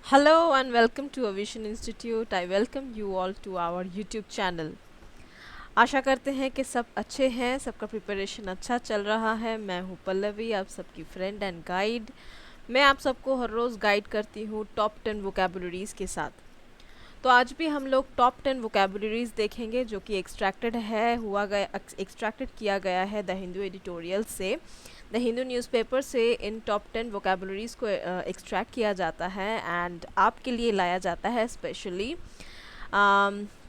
Hello and welcome to Aviation Institute. I welcome you all to our YouTube channel. आशा करते हैं कि सब अच्छे हैं, सबका प्रिपरेशन अच्छा चल रहा है। मैं हूँ पल्लवी, आप सबकी फ्रेंड एंड गाइड। मैं आप सबको हर रोज़ गाइड करती हूँ टॉप 10 वोकेबुलरीज़ के साथ। तो आज भी हम लोग टॉप 10 वोकेबुलरीज़ देखेंगे जो कि एक्सट्रैक्टेड किया गया है द हिंदू एडिटोरियल से। द हिंदू न्यूज़पेपर से इन टॉप 10 वोकेबुलरीज़ को एक्सट्रैक्ट किया जाता है एंड आपके लिए लाया जाता है स्पेशली।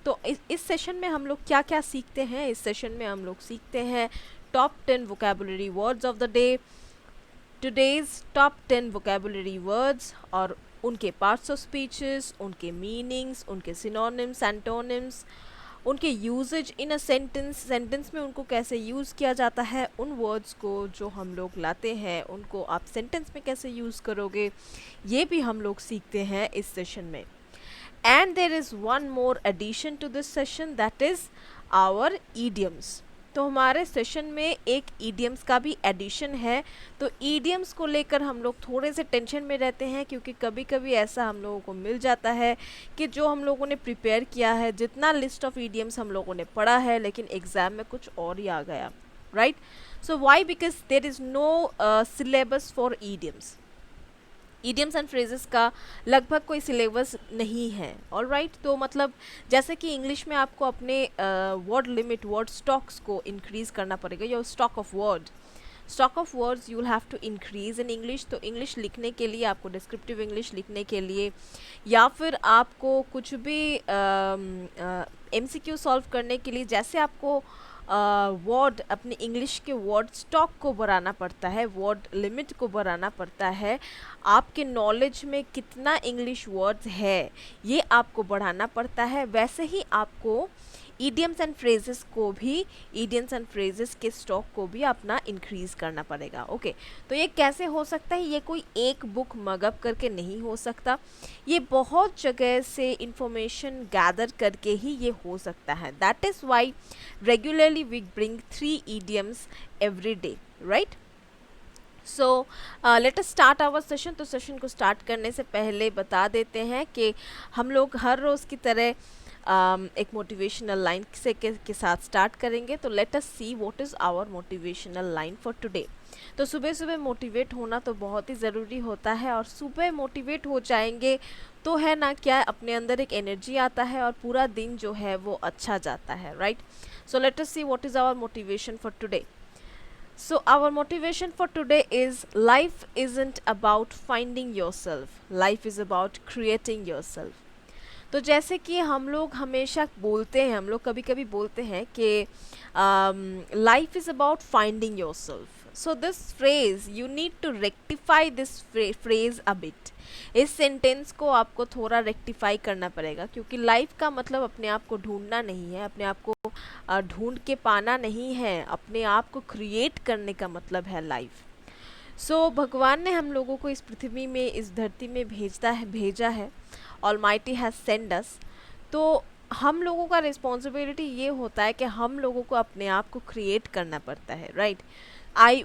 तो इस सेशन में हम लोग क्या क्या सीखते हैं? इस सेशन में हम लोग सीखते हैं top 10 vocabulary words of the day, today's top 10 vocabulary words और उनके पार्ट्स ऑफ स्पीचेस, उनके मीनिंग्स, उनके सिनोनिम्स, एंटोनिम्स, उनके यूजेज इन अ सेंटेंस में उनको कैसे यूज़ किया जाता है, उन वर्ड्स को जो हम लोग लाते हैं उनको आप सेंटेंस में कैसे यूज़ करोगे, ये भी हम लोग सीखते हैं इस सेशन में। And there is one more addition to this session, that is our idioms. तो हमारे सेशन में एक idioms का भी एडिशन है। तो idioms को लेकर हम लोग थोड़े से टेंशन में रहते हैं क्योंकि कभी कभी ऐसा हम लोगों को मिल जाता है कि जो हम लोगों ने प्रिपेयर किया है, जितना लिस्ट ऑफ idioms हम लोगों ने पढ़ा है, लेकिन एग्ज़ाम में कुछ और ही आ गया, right? So why? Because there is no syllabus for idioms. Idioms and phrases का लगभग कोई सिलेबस नहीं है, ऑल राइट। तो मतलब जैसे कि इंग्लिश में आपको अपने वर्ड लिमिट, वर्ड स्टॉक्स को इंक्रीज़ करना पड़ेगा, your stock of words you will have to increase in English. तो इंग्लिश लिखने के लिए आपको डिस्क्रिप्टिव इंग्लिश लिखने के लिए या फिर आपको कुछ भी MCQ सॉल्व करने के लिए, जैसे आपको वर्ड अपने इंग्लिश के वर्ड स्टॉक को बढ़ाना पड़ता है, वर्ड लिमिट को बढ़ाना पड़ता है, आपके नॉलेज में कितना इंग्लिश वर्ड्स है ये आपको बढ़ाना पड़ता है, वैसे ही आपको ईडियम्स एंड फ्रेजेस को भी, ईडियम्स एंड फ्रेजेस के स्टॉक को भी अपना इंक्रीज़ करना पड़ेगा। ओके, तो ये कैसे हो सकता है? ये कोई एक बुक मगअप करके नहीं हो सकता, ये बहुत जगह से इंफॉर्मेशन गैदर करके ही ये हो सकता है। That is why regularly we bring 3 idioms every day, right? So let us start our session. तो सेशन को स्टार्ट करने से पहले बता देते हैं कि हम लोग हर रोज़ की तरह एक मोटिवेशनल लाइन से के साथ स्टार्ट करेंगे। तो let us see what is our motivational line for today. तो सुबह सुबह मोटिवेट होना तो बहुत ही ज़रूरी होता है, और सुबह मोटिवेट हो जाएंगे तो है ना, क्या अपने अंदर एक एनर्जी आता है और पूरा दिन जो है वो अच्छा जाता है, right? So let us see what is our motivation for today. So, our motivation for today is life isn't about finding yourself, life is about creating yourself. तो जैसे कि हम लोग हमेशा बोलते हैं, हम लोग कभी कभी बोलते हैं कि life is about finding your self. So this phrase, you need to rectify this phrase a bit. इस सेंटेंस को आपको थोड़ा रेक्टिफाई करना पड़ेगा, क्योंकि लाइफ का मतलब अपने आप को ढूंढना नहीं है, अपने आप को ढूंढ के पाना नहीं है, अपने आप को क्रिएट करने का मतलब है लाइफ। सो भगवान ने हम लोगों को इस पृथ्वी में, इस धरती में भेजा है। Almighty has send us. तो हम लोगों का रिस्पॉन्सिबिलिटी ये होता है कि हम लोगों को अपने आप को क्रिएट करना पड़ता है, right?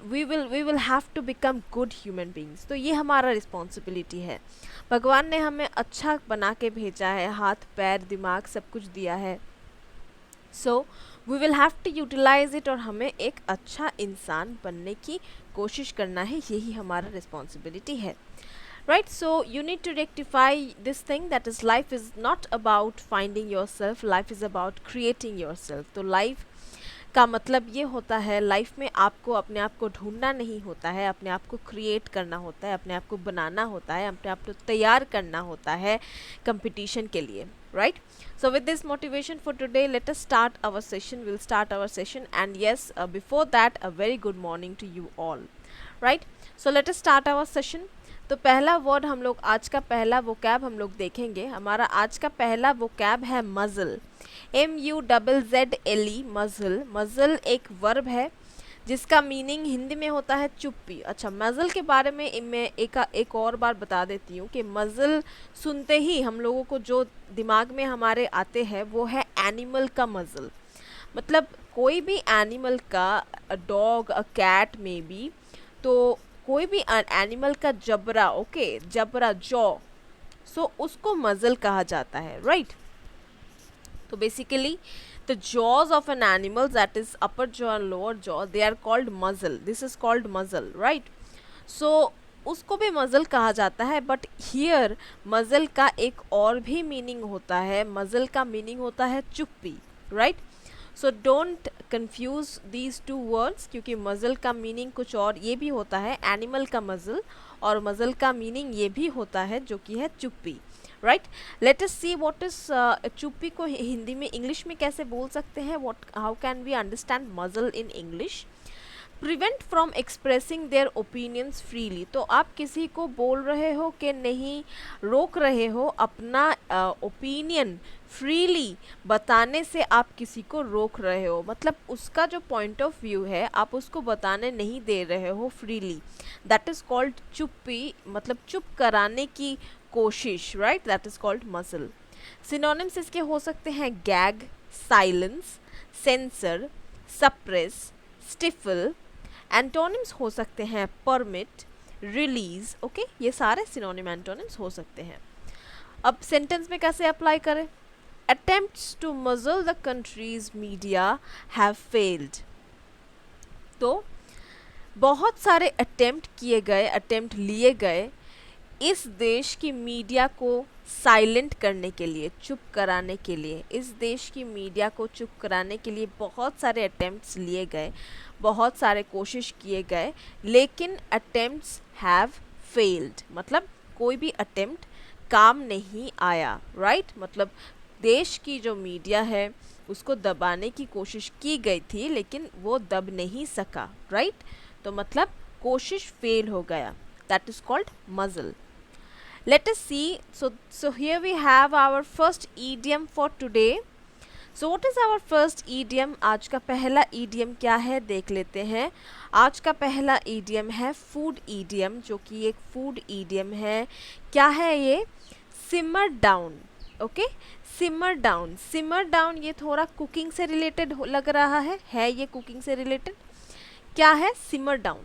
We will have to become good human beings. तो ये हमारा रिस्पॉन्सिबिलिटी है। भगवान ने हमें अच्छा बना के भेजा है, हाथ पैर दिमाग सब कुछ दिया है। So we will have to utilise it, और हमें एक अच्छा इंसान बनने की कोशिश करना है, यही हमारा रिस्पॉन्सिबिलिटी है, right? So you need to rectify this thing, that is life is not about finding yourself, life is about creating yourself. तो life का मतलब ये होता है, लाइफ में आपको अपने आप को ढूंढना नहीं होता है, अपने आप को क्रिएट करना होता है, अपने आप को बनाना होता है, अपने आप को तैयार करना होता है कंपटीशन के लिए, right? So with this motivation for today, let us start our session. We'll start our session, and yes, before that, a very good morning to you all, right? So let us start our session. तो पहला word हम लोग, आज का पहला vocab हम लोग देखेंगे। हमारा आज का पहला वोकैब है मज़ल, MUZZLE, मज़ल। मज़ल एक वर्ब है जिसका मीनिंग हिंदी में होता है चुप्पी। अच्छा, मज़ल के बारे में मैं एक और बार बता देती हूँ कि मज़ल सुनते ही हम लोगों को जो दिमाग में हमारे आते हैं वो है एनिमल का मज़ल। मतलब कोई भी एनिमल का, डॉग, अ कैट में भी, तो कोई भी एनिमल का जबड़ा, ओके, जबड़ा, जॉ, सो उसको मजल कहा जाता है, राइट। तो basically the jaws of an animal, that is upper jaw and lower jaw, they are called muzzle. This is called muzzle, right? So उसको भी मज़ल कहा जाता है, बट हियर मज़ल का एक और भी मीनिंग होता है। मज़ल का मीनिंग होता है चुप्पी, right. So don't confuse these two words, क्योंकि मज़ल का मीनिंग कुछ और ये भी होता है, एनिमल का मज़ल, और मज़ल का मीनिंग ये भी होता है जो कि है चुप्पी, right. Let us see what is चुप्पी को हिंदी में, इंग्लिश में कैसे बोल सकते हैं, what, how can we understand muzzle in English. Prevent from expressing their opinions freely, तो आप किसी को बोल रहे हो कि नहीं, रोक रहे हो अपना ओपिनियन फ्रीली बताने से, आप किसी को रोक रहे हो, मतलब उसका जो पॉइंट ऑफ व्यू है आप उसको बताने नहीं दे रहे हो फ्रीली, दैट इज़ कॉल्ड चुप्पी, मतलब चुप कराने की कोशिश, right, that is called muscle. Synonyms इसके हो सकते हैं gag, silence, sensor, suppress, stifle. Antonyms हो सकते हैं परमिट, रिलीज, ओके, ये सारे सिनोनिम एंटोनिम्स हो सकते हैं। अब सेंटेंस में कैसे अप्लाई करें। अटेम्प्ट्स टू मजल the countries media have failed, तो बहुत सारे अटेम्प्ट किए गए, अटेम्प्ट लिए गए इस देश की मीडिया को साइलेंट करने के लिए, चुप कराने के लिए, इस देश की मीडिया को चुप कराने के लिए बहुत सारे अटेम्प्ट्स लिए गए, बहुत सारे कोशिश किए गए, लेकिन अटेम्प्ट्स हैव फेल्ड, मतलब कोई भी अटेम्प्ट काम नहीं आया, राइट। मतलब देश की जो मीडिया है उसको दबाने की कोशिश की गई थी लेकिन वो दब नहीं सका, राइट। तो मतलब कोशिश फेल हो गया, दैट इज कॉल्ड मजल। Let us see, so here we have our first idiom for today. So what is our first idiom? आज का पहला idiom क्या है देख लेते हैं। आज का पहला idiom है food idiom, जो कि एक food idiom है। क्या है ये? simmer down, okay, simmer down, simmer down ये थोड़ा कुकिंग से रिलेटेड लग रहा है ये कुकिंग से रिलेटेड। क्या है? simmer down,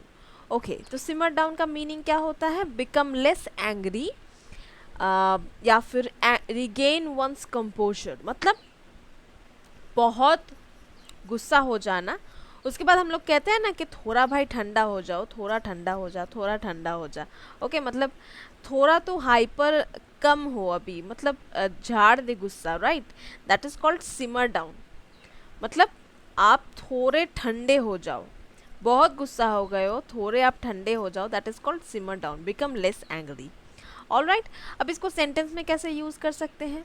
okay. तो simmer down का मीनिंग क्या होता है? become less angry, या फिर रिगेन वंस कंपोजर, मतलब बहुत गुस्सा हो जाना। उसके बाद हम लोग कहते हैं ना कि थोड़ा भाई ठंडा हो जाओ, थोड़ा ठंडा हो जा, थोड़ा ठंडा हो जा, ओके, मतलब थोड़ा तो हाइपर कम हो अभी, मतलब झाड़ दे गुस्सा, right, that is called simmer down. मतलब आप थोड़े ठंडे हो जाओ, बहुत गुस्सा हो गए हो, थोड़े आप ठंडे हो जाओ, that is called simmer down, become less angry. All right, अब इसको सेंटेंस में कैसे यूज कर सकते हैं।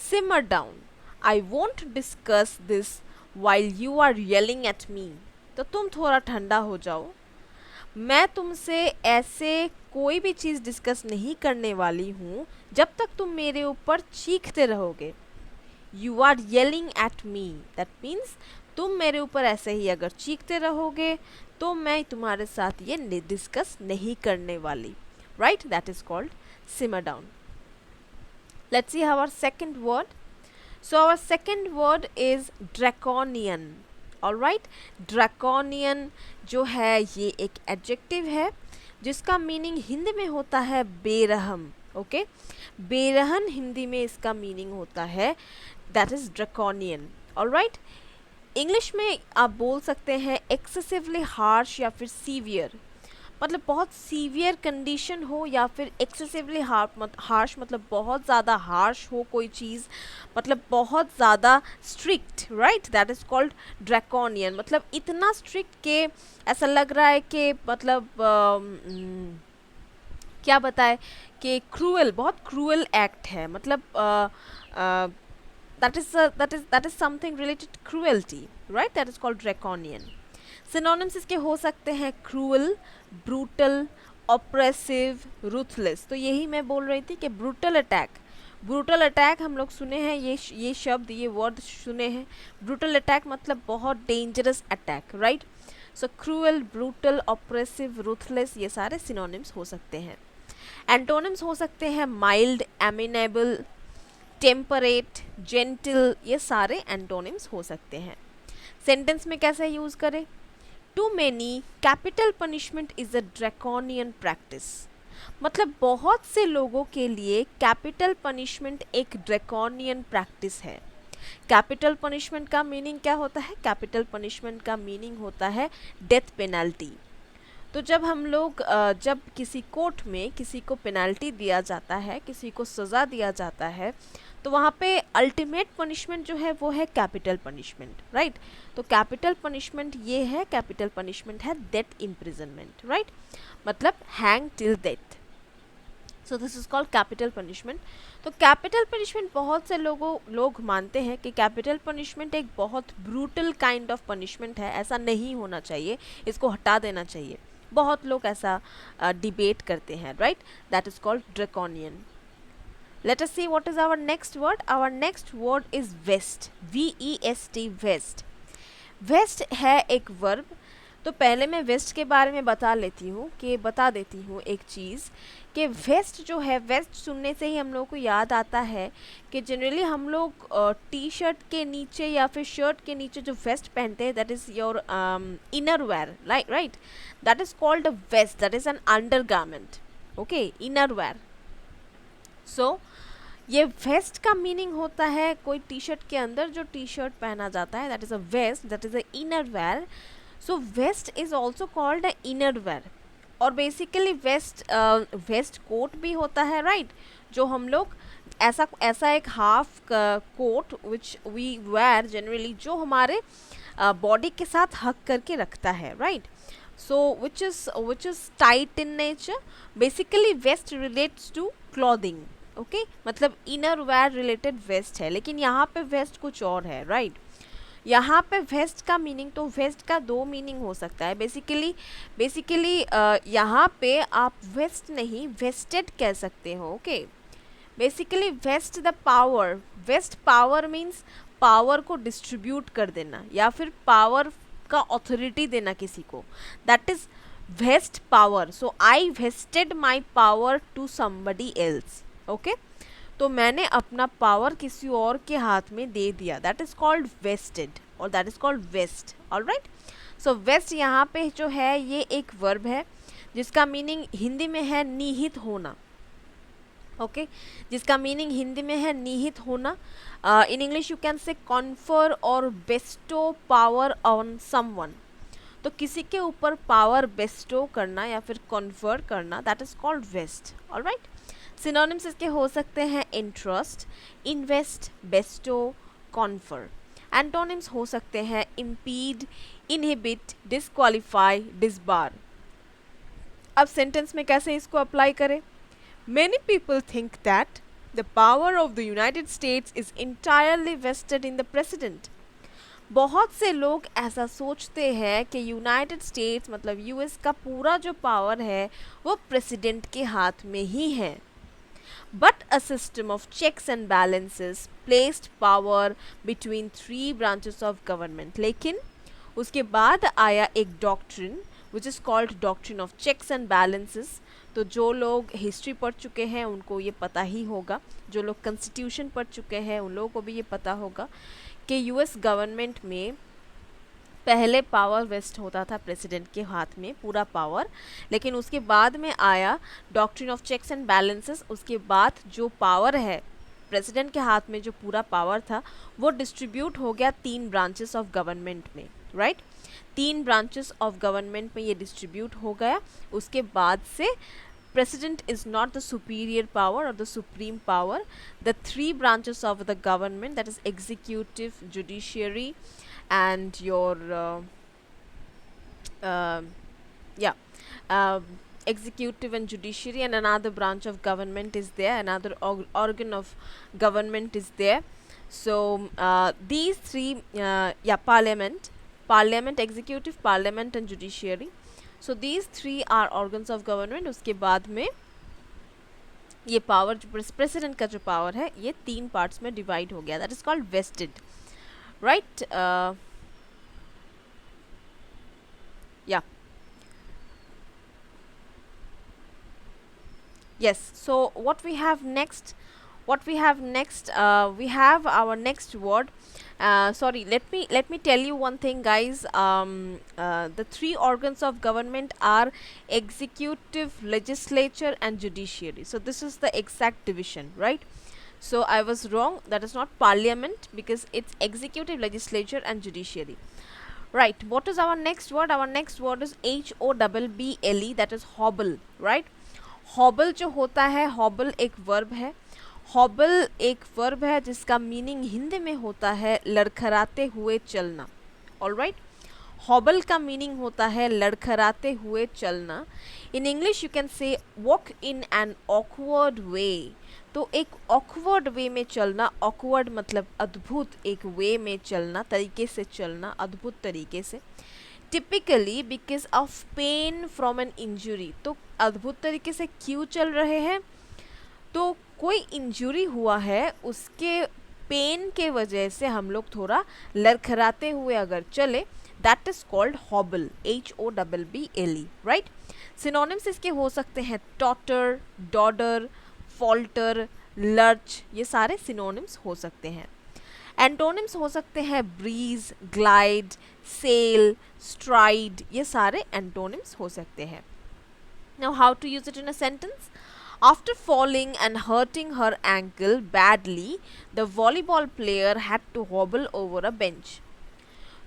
Simmer down, I won't discuss this while you are yelling at me, तो तुम थोड़ा ठंडा हो जाओ, मैं तुमसे ऐसे कोई भी चीज़ डिस्कस नहीं करने वाली हूँ जब तक तुम मेरे ऊपर चीखते रहोगे। You are yelling at me, that means तुम मेरे ऊपर ऐसे ही अगर चीखते रहोगे तो मैं तुम्हारे साथ ये डिस्कस नहीं करने वाली, right, that is called simmer down. Let's see our second word. So our second word is draconian. All right, draconian जो है ये एक adjective है जिसका मीनिंग हिंदी में होता है बेरहम, ओके, बेरहम हिंदी में इसका मीनिंग होता है, that is draconian. All right, English में आप बोल सकते हैं excessively harsh या फिर severe, मतलब बहुत सीवियर कंडीशन हो, या फिर एक्सेसिवली हार्श मतलब बहुत ज़्यादा हार्श हो कोई चीज़, मतलब बहुत ज़्यादा strict, right, that is called draconian. मतलब इतना स्ट्रिक्ट के ऐसा लग रहा है कि मतलब क्या बताए कि क्रूअल, बहुत क्रूअल एक्ट है, मतलब that is something related cruelty, right, that is called draconian. Synonyms इसके हो सकते हैं क्रूअल, ब्रूटल, ऑप्रेसिव, रूथलेस। तो यही मैं बोल रही थी कि ब्रूटल अटैक हम लोग सुने हैं, ये शब्द, ये वर्ड सुने हैं। ब्रूटल अटैक मतलब बहुत डेंजरस अटैक, राइट। सो क्रूअल, ब्रूटल, ऑप्रेसिव, रूथलेस, ये सारे सिनोनिम्स हो सकते हैं। एंटोनिम्स हो सकते हैं माइल्ड, एमिनेबल, टेम्परेट, जेंटल, ये सारे एंटोनिम्स हो सकते हैं। सेंटेंस में कैसे यूज करें। Too many capital punishment is a draconian practice. मतलब बहुत से लोगों के लिए कैपिटल पनिशमेंट एक ड्रैकोनियन प्रैक्टिस है। कैपिटल पनिशमेंट का मीनिंग क्या होता है? कैपिटल पनिशमेंट का मीनिंग होता है डेथ पेनल्टी। तो जब हम लोग जब किसी कोर्ट में किसी को पेनल्टी दिया जाता है, किसी को सज़ा दिया जाता है, तो वहाँ पे अल्टीमेट पनिशमेंट जो है वो है कैपिटल पनिशमेंट, राइट। तो कैपिटल पनिशमेंट ये है, कैपिटल पनिशमेंट है डेथ इम्प्रिजनमेंट, राइट, मतलब hang till death. So this is called capital punishment. तो कैपिटल पनिशमेंट बहुत से लोग मानते हैं कि कैपिटल पनिशमेंट एक बहुत ब्रूटल काइंड ऑफ पनिशमेंट है, ऐसा नहीं होना चाहिए, इसको हटा देना चाहिए। बहुत लोग ऐसा डिबेट करते हैं, right, that is called draconian. Let us see what is our next word. Our next word is vest. V-E-S-T, vest. Vest है एक वर्ब। तो पहले मैं वेस्ट के बारे में बता देती हूँ एक चीज़ कि वेस्ट जो है, वेस्ट सुनने से ही हम लोगों को याद आता है कि जनरली हम लोग टी शर्ट के नीचे या फिर शर्ट के नीचे जो वेस्ट पहनते हैं, that is your inner wear, right, that is called a vest, that is an undergarment, okay, inner wear. So ये वेस्ट का मीनिंग होता है कोई टी शर्ट के अंदर जो टी शर्ट पहना जाता है, that is a vest, that is a inner wear. So vest is also called a inner wear. और बेसिकली वेस्ट कोट भी होता है, राइट, जो हम लोग ऐसा एक half coat which we wear generally, जो हमारे बॉडी के साथ हक करके रखता है, right. So which is tight in nature. Basically vest relates to clothing, okay, मतलब इनर वेयर रिलेटेड वेस्ट है, लेकिन यहाँ पे वेस्ट कुछ और है, राइट। यहाँ पे वेस्ट का मीनिंग, तो वेस्ट का दो मीनिंग हो सकता है। बेसिकली यहाँ पे आप वेस्ट नहीं, वेस्टेड कह सकते हो, okay. Basically vest the power, vest power means power को डिस्ट्रीब्यूट कर देना या फिर पावर का ऑथोरिटी देना किसी को, that is vest power. So I vested my power to somebody else, okay, तो मैंने अपना पावर किसी और के हाथ में दे दिया, दैट इज कॉल्ड वेस्टेड, और that is called vest, alright. So vest यहाँ पे जो है ये एक वर्ब है जिसका मीनिंग हिंदी में है निहित होना, ओके, जिसका मीनिंग हिंदी में है निहित होना। इन इंग्लिश यू कैन से कॉन्फर और बेस्टो पावर ऑन समवन। तो किसी के ऊपर पावर बेस्टो करना या फिर कॉन्फर करना, that is called vest, alright. Synonyms इसके हो सकते हैं interest, invest, bestow, confer. Antonyms हो सकते हैं इम्पीड, इनहिबिट, डिस्क्वालीफाई, डिसबार। अब सेंटेंस में कैसे इसको अप्लाई करें? Many people think that the power of the United States is entirely vested in the president. बहुत से लोग ऐसा सोचते हैं कि यूनाइटेड स्टेट्स मतलब यूएस का पूरा जो पावर है वो प्रेसिडेंट के हाथ में ही है। But a system of checks and balances placed power between three branches of government. लेकिन उसके बाद आया एक doctrine which is called doctrine of checks and balances. तो जो लोग हिस्ट्री पढ़ चुके हैं उनको ये पता ही होगा, जो लोग कॉन्स्टिट्यूशन पढ़ चुके हैं उन लोगों को भी ये पता होगा कि यूएस गवर्नमेंट में पहले पावर वेस्ट होता था प्रेसिडेंट के हाथ में पूरा पावर, लेकिन उसके बाद में आया doctrine of checks and balances. उसके बाद जो पावर है प्रेसिडेंट के हाथ में, जो पूरा पावर था वो डिस्ट्रीब्यूट हो गया तीन ब्रांचेस ऑफ गवर्नमेंट में, राइट। तीन ब्रांचेस ऑफ गवर्नमेंट में ये डिस्ट्रीब्यूट हो गया। उसके बाद से president is not the superior power or the supreme power. The three branches of the government, that is executive, judiciary and your executive and judiciary, and another branch of government is there, another organ of government is there. So these three parliament, executive, parliament and judiciary. So these three are organs of government. उसके बाद में ये power जो president का जो power है ये तीन पार्ट्स में डिवाइड हो गया, that is called vested, right. या yes, so what we have next, we have our next word, Sorry, let me tell you one thing, guys. The three organs of government are executive, legislature, and judiciary. So this is the exact division, right? So I was wrong. That is not parliament, because it's executive, legislature, and judiciary. Right. What is our next word? Our next word is HOBBLE. That is hobble, right? हॉबल जो होता है, हॉबल एक verb है। हॉबल एक verb है जिसका meaning Hindi में होता है लड़खड़ाते हुए चलना। ऑलराइट, हॉबल का मीनिंग होता है लड़खड़ाते हुए चलना। In English you can say walk in an awkward way. तो एक ऑकवर्ड वे में चलना, ऑकवर्ड मतलब अद्भुत, एक वे में चलना, तरीके से चलना, अद्भुत तरीके से। Typically because of pain from an injury. तो अद्भुत तरीके से क्यों चल रहे हैं? तो कोई इंजुरी हुआ है, उसके पेन के वजह से हम लोग थोड़ा लड़खड़ाते हुए अगर चले, that is called hobble, HOBBLE, right. Synonyms इसके हो सकते हैं टॉटर, डॉडर, फॉल्टर, लर्च, ये सारे सिनोनिम्स हो सकते हैं। एंटोनिम्स हो सकते हैं ब्रीज, ग्लाइड, सेल, स्ट्राइड, ये सारे एंटोनिम्स हो सकते हैं। Now how to use it in a sentence? After falling and hurting her ankle badly, the volleyball player had to hobble over a bench.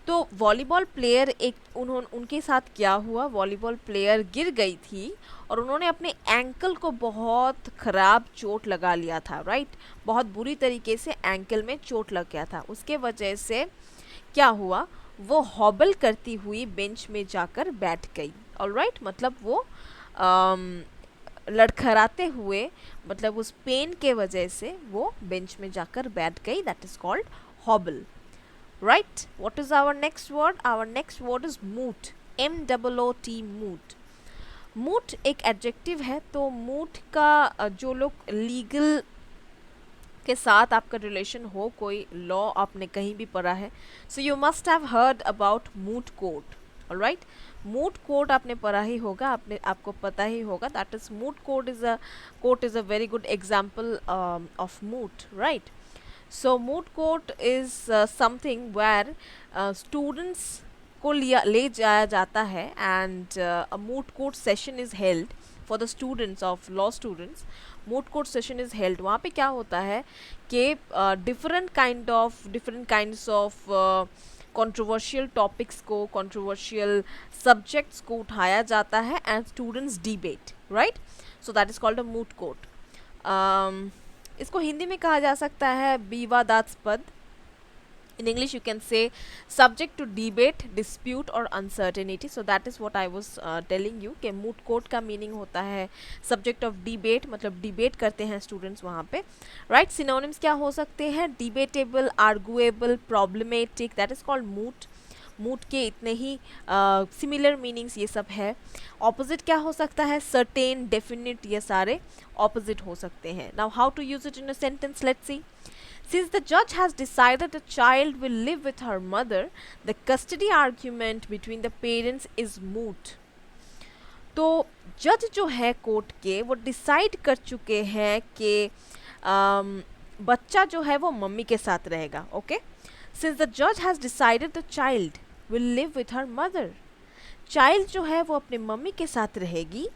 तो वॉलीबॉल प्लेयर उनके साथ क्या हुआ? वॉलीबॉल प्लेयर गिर गई थी और उन्होंने अपने एंकल को बहुत ख़राब चोट लगा लिया था, राइट? बहुत बुरी तरीके से एंकल में चोट लग गया था। उसके वजह से क्या हुआ? वो हॉबल करती हुई बेंच में जाकर बैठ गई। ऑलराइट, मतलब वो लड़खड़ाते हुए, मतलब उस पेन के वजह से वो बेंच में जाकर बैठ गई। That is called hobble, right. What is our next word? Our next word is moot, MOOT, moot. Moot एक एडजेक्टिव है। तो मूट का जो लोग लीगल के साथ आपका रिलेशन हो, कोई लॉ आपने कहीं भी पढ़ा है, so you must have heard about moot court. Alright, moot court आपने पढ़ा ही होगा, आपको पता ही होगा। That is moot court is a very good example of moot, right. So moot court is something where students को ले जाया जाता है and a moot court session is held for the students of law students. Moot court session is held. वहाँ पे क्या होता है कि different kinds of controversial topics को, कंट्रोवर्शियल सब्जेक्ट्स को उठाया जाता है and students debate, right. So that is called a moot court. इसको हिंदी में कहा जा सकता है विवादास्पद। In English you can say subject to debate, dispute or uncertainty. So that is what I was telling you कि moot court का meaning होता है subject of debate, मतलब debate करते हैं students वहाँ पे, right? Synonyms क्या हो सकते हैं? debatable, arguable, problematic, that is called moot. मूट के इतने ही सिमिलर मीनिंग्स ये सब है। ऑपोजिट क्या हो सकता है? सर्टेन, डेफिनिट, ये सारे ऑपोजिट हो सकते हैं। Now how to use it in a sentence? Let's see. Since the judge has decided the child will live with her mother, the custody argument between the parents is moot. तो जज जो है court के, वो decide कर चुके हैं कि बच्चा जो है वो मम्मी के साथ रहेगा। ओके, सिंस द जज has decided the child will live with her mother, child जो है वो अपने मम्मी के साथ रहेगी।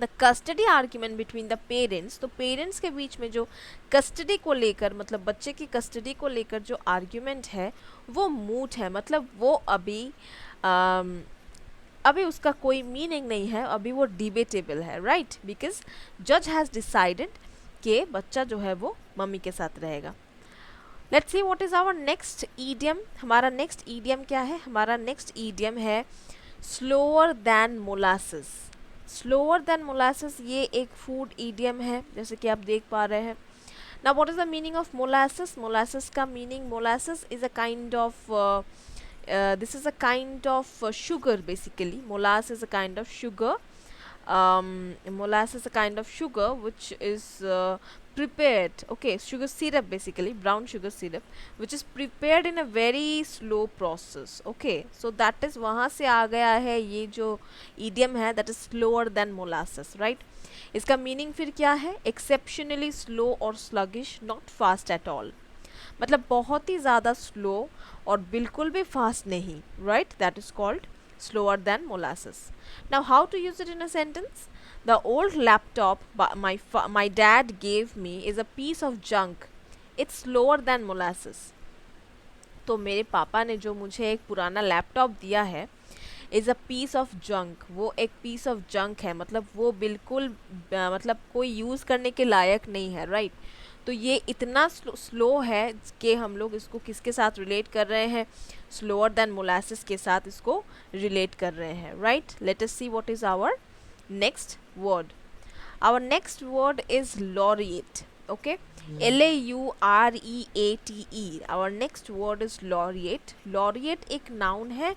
The custody argument between the parents, तो पेरेंट्स के बीच में जो कस्टडी को लेकर, मतलब बच्चे की कस्टडी को लेकर जो आर्ग्यूमेंट है वो मूट है, मतलब वो अभी उसका कोई मीनिंग नहीं है, अभी वो डिबेटेबल है, राइट, बिकॉज जज हैज़ डिसाइडेड कि बच्चा जो है वो मम्मी के साथ रहेगा। Let's see what is our next idiom. हमारा नेक्स्ट ईडियम क्या है? हमारा नेक्स्ट ईडियम है slower than molasses. Slower than molasses ये एक फूड ईडियम है, जैसे कि आप देख पा रहे हैं। Now what is the meaning of molasses? Molasses का meaning, molasses is a kind of this is a kind of sugar basically. Molasses is a kind of sugar. Molasses is a kind of sugar which is prepared, okay, sugar syrup basically, brown sugar syrup, which is prepared in a very slow process. Okay, so that is वहाँ से आ गया है ये जो idiom है, that is slower than molasses, right? इसका meaning फिर क्या है? Exceptionally slow or sluggish, not fast at all. मतलब बहुत ही ज़्यादा स्लो और बिल्कुल भी फास्ट नहीं, right, that is called slower than molasses. Now, how to use it in a sentence? The old laptop my dad gave me is a piece of junk. It's slower than molasses. तो मेरे पापा ने जो मुझे एक पुराना laptop दिया है is a piece of junk, वो एक पीस ऑफ जंक है, मतलब वो बिल्कुल मतलब कोई यूज़ करने के लायक नहीं है, राइट। तो ये इतना स्लो है कि हम लोग इसको किसके साथ रिलेट कर रहे हैं, स्लोअर देन मोलासिस के साथ इसको रिलेट कर रहे हैं, right. Let us see what is our next word. Our next word is laureate. Okay, Laureate. Our next word is laureate. Laureate एक noun है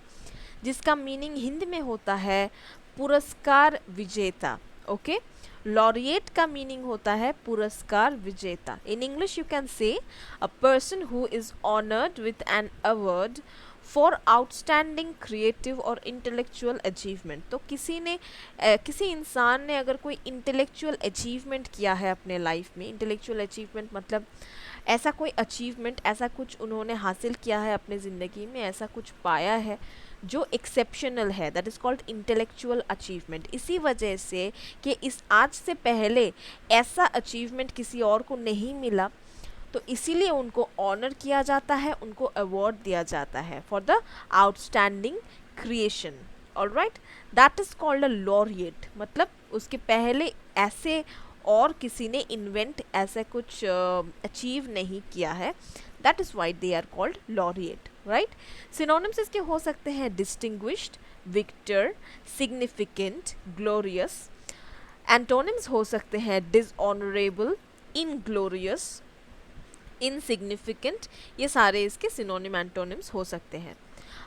जिसका मीनिंग हिंदी में होता है पुरस्कार विजेता. ओके, लॉरिएट का मीनिंग होता है पुरस्कार विजेता. इन इंग्लिश यू कैन से a person who is honoured with an award for outstanding creative और इंटेलेक्चुअल अचीवमेंट. तो किसी इंसान ने अगर कोई इंटेलेक्चुअल अचीवमेंट किया है अपने लाइफ में, इंटेलेक्चुअल अचीवमेंट मतलब ऐसा कोई अचीवमेंट, ऐसा कुछ उन्होंने हासिल किया है अपने ज़िंदगी में, ऐसा कुछ पाया है जो एक्सेप्शनल है, that is called intellectual achievement. इसी वजह से कि इस आज से पहले ऐसा अचीवमेंट किसी और को नहीं मिला, तो इसीलिए उनको ऑनर किया जाता है, उनको अवार्ड दिया जाता है for the outstanding creation. Alright, that is called a laureate. मतलब उसके पहले ऐसे और किसी ने इन्वेंट ऐसा कुछ अचीव नहीं किया है, that is why they are called laureate, right. Synonyms इसके हो सकते हैं distinguished, victor, significant, glorious. Antonyms हो सकते हैं डिसऑनरेबल, इनग्लोरियस, इनसिग्निफिकेंट. ये सारे इसके सिनोनिम एंटोनिम्स हो सकते हैं.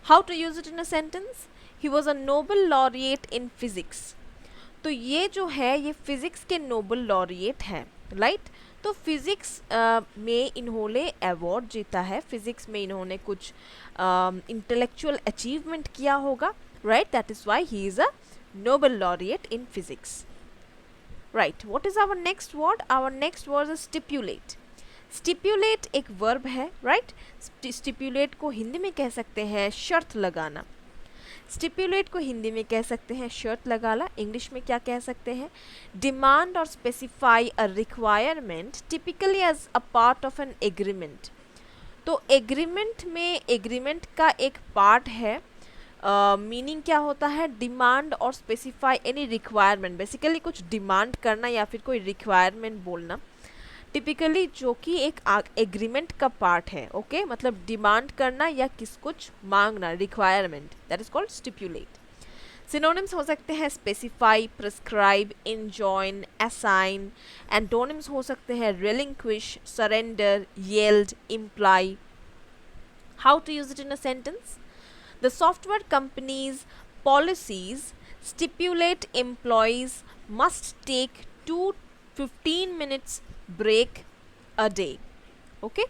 How to use it in a sentence? He was a Nobel laureate in physics. तो ये जो है ये फिजिक्स के नोबल लॉरिएट हैं, राइट. तो फिज़िक्स में इन्होंने अवार्ड जीता है, फिज़िक्स में इन्होंने कुछ इंटेलेक्चुअल अचीवमेंट किया होगा, right. That is why he is a Nobel laureate in physics, right. What is our next word? Our next word is stipulate. Stipulate एक वर्ब है, राइट. स्टिप्युलेट को हिंदी में कह सकते हैं शर्त लगाना. स्टिप्युलेट को हिंदी में कह सकते हैं शर्त लगाना. इंग्लिश में क्या कह सकते हैं? Demand or specify a requirement typically as a part of an agreement. तो एग्रीमेंट में एग्रीमेंट का एक पार्ट है. मीनिंग क्या होता है? Demand or specify any requirement, basically कुछ डिमांड करना या फिर कोई रिक्वायरमेंट बोलना, टिपिकली जो कि एक एग्रीमेंट का पार्ट है. ओके, मतलब डिमांड करना या कुछ मांगना, requirement, that is called stipulate. Synonyms हो सकते हैं specify, prescribe, enjoin, assign. Antonyms हो सकते हैं relinquish, surrender, yield, imply. How to use it in a sentence? The software companies policies stipulate employees must take 15 minutes break a day. Okay,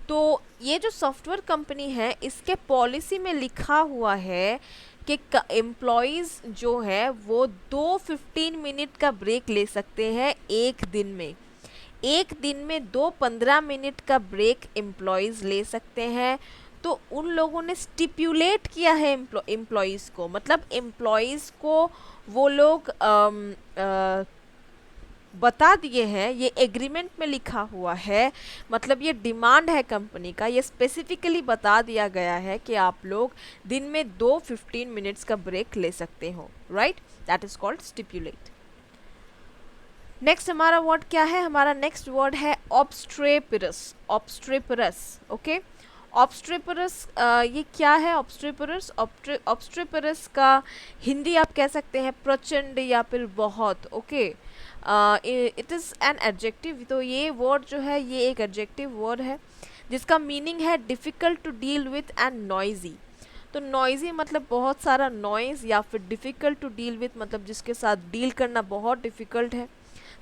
तो ये जो software company है इसके policy में लिखा हुआ है कि एम्प्लॉयज़ जो है वो 15 मिनट का ब्रेक ले सकते हैं एक दिन में. एक दिन में 15 मिनट का ब्रेक एम्प्लॉयज़ ले सकते हैं. तो उन लोगों ने स्टिप्युलेट किया है एम्प्लॉयज़ को, मतलब एम्प्लॉयज़ को वो लोग बता दिए हैं, ये एग्रीमेंट में लिखा हुआ है, मतलब ये डिमांड है कंपनी का, ये स्पेसिफिकली बता दिया गया है कि आप लोग दिन में 15 मिनट्स का ब्रेक ले सकते हो, right. That is called stipulate. Next हमारा वर्ड क्या है? हमारा नेक्स्ट वर्ड है ऑब्स्ट्रेपरस. ऑब्स्ट्रेपरस, ओके. ऑब्स्ट्रेपरस ये क्या है? ऑब्स्ट्रेपरस, ऑब्स्ट्रेपरस का हिंदी आप कह सकते हैं प्रचंड या फिर बहुत. Okay, it is an adjective. तो ये वर्ड जो है ये एक एडजेक्टिव वर्ड है जिसका मीनिंग है difficult to deal with and noisy. तो नॉइजी मतलब बहुत सारा नॉइज़, या फिर डिफ़िकल्ट टू डील विथ मतलब जिसके साथ डील करना बहुत डिफ़िकल्ट है.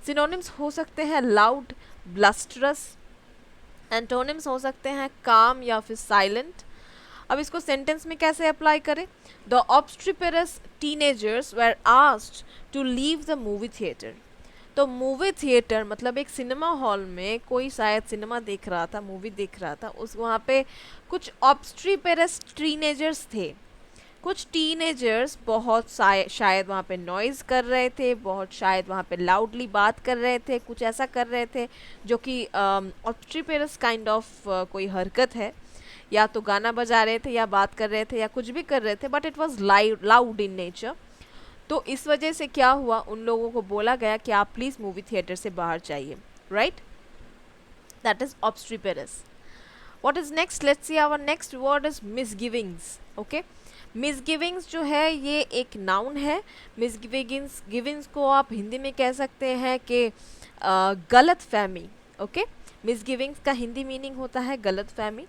सिनोनिम्स हो सकते हैं लाउड, ब्लस्टरस. एंटोनिम्स हो सकते हैं काम या फिर साइलेंट. अब इसको सेंटेंस में कैसे अप्लाई करें? The obstreperous teenagers were asked to leave the movie theatre. तो मूवी थिएटर मतलब एक सिनेमा हॉल में कोई शायद सिनेमा देख रहा था, मूवी देख रहा था, उस वहाँ पे कुछ ऑब्स्ट्रीपेरस टीनेजर्स थे। कुछ टीनेजर्स बहुत शायद वहाँ पे नॉइज़ कर रहे थे, बहुत शायद वहाँ पे लाउडली बात कर रहे थे, कुछ ऐसा कर रहे थे जो कि ऑब्स्ट्रीपेरस काइंड ऑफ कोई हरकत है, या तो गाना बजा रहे थे या बात कर रहे थे या कुछ भी कर रहे थे, but it was loud in nature. तो इस वजह से क्या हुआ, उन लोगों को बोला गया कि आप प्लीज़ मूवी थिएटर से बाहर जाइए, right? That is obstreperous. What is next? Let's see, our next word is misgivings. Okay, misgivings जो है ये एक नाउन है। misgivings को आप हिंदी में कह सकते हैं कि गलत फहमी। ओके, misgivings का हिंदी मीनिंग होता है गलत फहमी।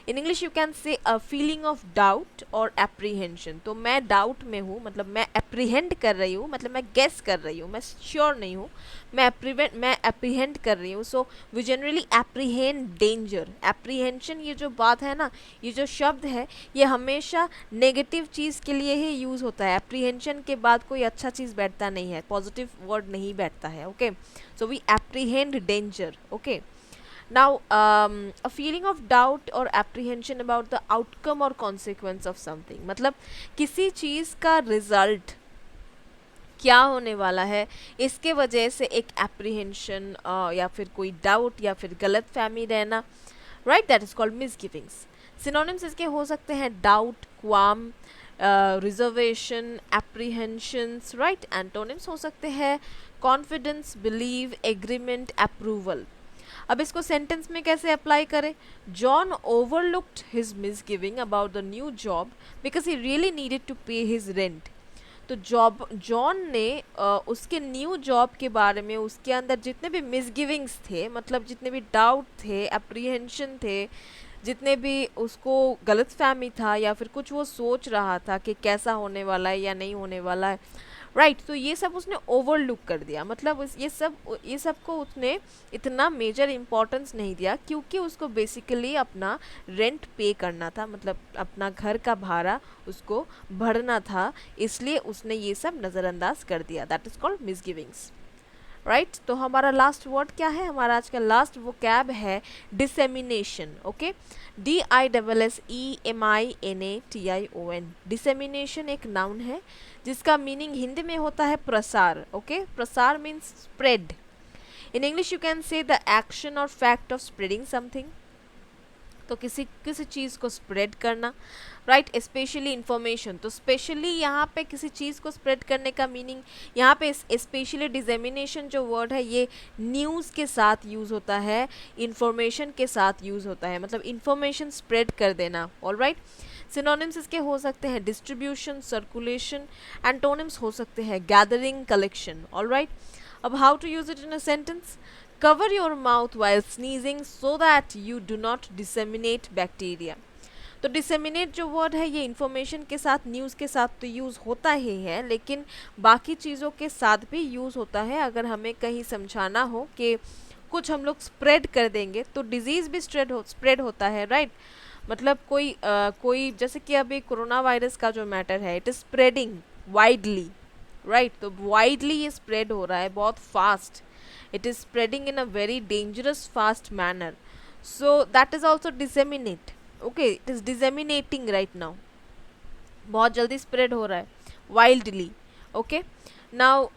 इन इंग्लिश यू कैन से अ फीलिंग ऑफ डाउट और एप्रीहेंशन। तो मैं डाउट में हूँ, मतलब मैं एप्रीहेंड कर रही हूँ, मतलब मैं गेस कर रही हूँ, मैं श्योर नहीं हूँ, मैं एप्रीहेंड कर रही हूँ। So we generally apprehend danger. Apprehension, ये जो बात है ना, ये जो शब्द है, ये हमेशा नेगेटिव चीज़ के लिए ही यूज़ होता है। एप्रीहेंशन के बाद कोई अच्छा चीज़ बैठता नहीं है, पॉजिटिव वर्ड नहीं बैठता है। Okay, so we apprehend danger. Okay, now a feeling of doubt or apprehension about the outcome or consequence of something, मतलब किसी चीज़ का रिजल्ट क्या होने वाला है, इसके वजह से एक एप्रीहेंशन या फिर कोई डाउट या फिर गलत फहमी रहना, right? That is called misgivings. Synonyms इसके हो सकते हैं doubt, qualm, reservation, apprehensions, right? Antonyms हो सकते हैं कॉन्फिडेंस, बिलीव, एग्रीमेंट, अप्रूवल। अब इसको सेंटेंस में कैसे अप्लाई करें? John overlooked his misgiving about the new job because he really needed to pay his rent. तो जॉन ने उसके न्यू जॉब के बारे में, उसके अंदर जितने भी मिसगिविंग्स थे, मतलब जितने भी डाउट थे, एप्रीहेंशन थे, जितने भी उसको गलतफहमी था या फिर कुछ वो सोच रहा था कि कैसा होने वाला है या नहीं होने वाला है, राइट? तो ये सब उसने ओवरलुक कर दिया, मतलब ये सब को उसने इतना मेजर इम्पोर्टेंस नहीं दिया, क्योंकि उसको बेसिकली अपना रेंट पे करना था, मतलब अपना घर का भाड़ा उसको भरना था, इसलिए उसने ये सब नज़रअंदाज कर दिया। That is called misgivings, right? तो हमारा लास्ट वर्ड क्या है? हमारा आज का लास्ट वोकैब है डिसेमिनेशन। Okay, DISSEMINATION। डिसेमिनेशन एक नाउन है जिसका मीनिंग हिंदी में होता है प्रसार। ओके, प्रसार means spread. In English you can से द एक्शन और फैक्ट ऑफ स्प्रेडिंग समथिंग। तो किसी चीज़ को स्प्रेड करना, राइट? Specially information. तो स्पेशली यहाँ पे किसी चीज़ को स्प्रेड करने का मीनिंग यहाँ पे स्पेशली डिसेमिनेशन जो वर्ड है ये न्यूज़ के साथ यूज़ होता है, इंफॉर्मेशन के साथ यूज़ होता है, मतलब इंफॉर्मेशन स्प्रेड कर देना। ऑलराइट, सिनोनिम्स इसके हो सकते हैं डिस्ट्रीब्यूशन, सर्कुलेशन। एंटोनिम्स हो सकते हैं गैदरिंग, कलेक्शन। ऑलराइट, अब how to use it in a sentence? Cover your mouth while sneezing so that you do not disseminate bacteria। तो disseminate जो वर्ड है ये इंफॉर्मेशन के साथ, न्यूज़ के साथ तो यूज़ होता ही है, लेकिन बाकी चीज़ों के साथ भी यूज़ होता है। अगर हमें कहीं समझाना हो कि कुछ हम लोग स्प्रेड कर देंगे तो डिजीज़ भी स्प्रेड होता है, राइट? मतलब कोई जैसे कि अभी कोरोना वायरस का जो मैटर है, it is spreading widely, right? तो वाइडली ये स्प्रेड हो रहा है, बहुत fast. It is spreading in a very dangerous fast manner, so that is also disseminate। okay, it is disseminating right now, बहुत जल्दी spread हो रहा है wildly। okay, now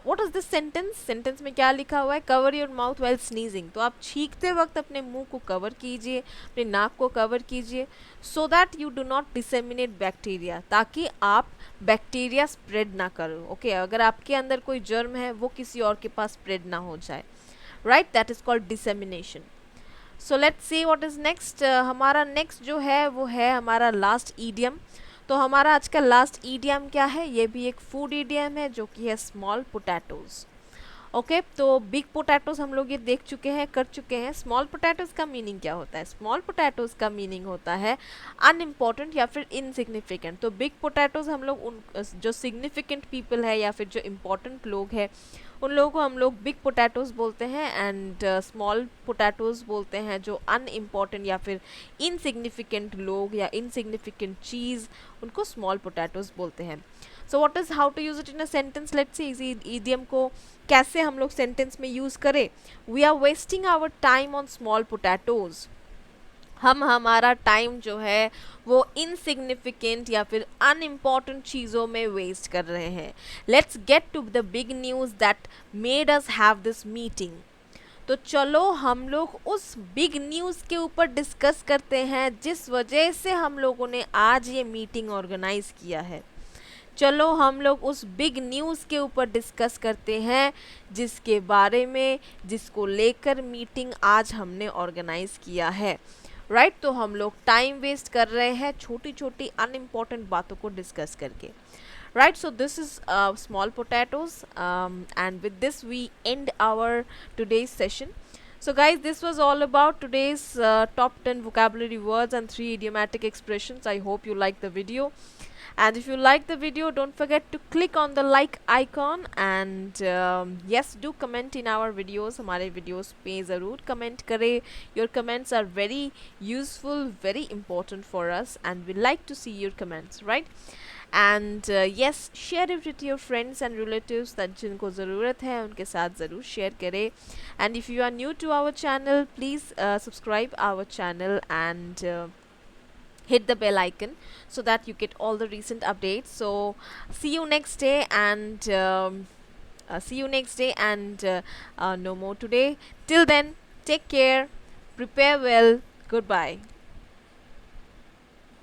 what is this sentence में क्या लिखा हुआ है? cover your mouth while sneezing। तो आप छींकते वक्त अपने मुंह को कवर कीजिए, अपने नाक को कवर कीजिए, so that you do not disseminate bacteria, ताकि आप बैक्टीरिया स्प्रेड ना करो। ओके, अगर आपके अंदर कोई जर्म है वो किसी और के पास स्प्रेड ना हो जाए, right? That is called dissemination. So let's see what is next. हमारा नेक्स्ट जो है वो है हमारा लास्ट ईडियम। तो हमारा आज का लास्ट ईडियम क्या है? ये भी एक फूड ईडियम है जो कि है स्मॉल पोटैटोज। ओके, तो बिग पोटैटोज हम लोग ये देख चुके हैं, कर चुके हैं। स्मॉल पोटैटोज का मीनिंग क्या होता है? स्मॉल पोटैटोज का मीनिंग होता है अनइम्पॉर्टेंट या फिर इनसिग्निफिकेंट। तो बिग पोटैटोज हम लोग उन जो सिग्निफिकेंट पीपल है या फिर जो इम्पॉर्टेंट लोग हैं उन लोगों को हम लोग बिग पोटैटोज बोलते हैं, एंड स्मॉल पोटैटोज बोलते हैं जो अनइम्पॉर्टेंट या फिर इनसिग्निफिकेंट लोग या इनसिग्निफिकेंट चीज़, उनको स्मॉल पोटैटोज बोलते हैं। So what is how to use it in a sentence, let's see इसी ईडियम को कैसे हम लोग सेंटेंस में यूज़ करें. We are wasting our time on small potatoes. हम हमारा टाइम जो है वो इनसिग्निफिकेंट या फिर अनइम्पॉर्टेंट चीज़ों में वेस्ट कर रहे हैं. Let's get to the big news that made us have this meeting. तो चलो हम लोग उस बिग न्यूज़ के ऊपर डिस्कस करते हैं जिस वजह से हम लोगों ने आज ये मीटिंग ऑर्गेनाइज किया है. चलो हम लोग उस बिग न्यूज़ के ऊपर डिस्कस करते हैं जिसके बारे में, जिसको लेकर मीटिंग आज हमने ऑर्गेनाइज किया है. राइट तो हम लोग टाइम वेस्ट कर रहे हैं छोटी छोटी अनइम्पॉर्टेंट बातों को डिस्कस करके. Right, so this is small potatoes, and with this we end our today's session. So guys, this was all about today's top 10 vocabulary words and 3 idiomatic expressions. I hope you liked the video, and if you like the video, don't forget to click on the like icon, and yes, do comment in our videos. हमारे videos पे ज़रूर comment करें. Your comments are very useful, very important for us, and we like to see your comments, right? And yes, share it with your friends and relatives that जिनको ज़रूरत है उनके साथ ज़रूर share करें. And if you are new to our channel, please subscribe our channel and hit the bell icon so that you get all the recent updates. So see you next day, and no more today. Till then, take care, prepare well, goodbye.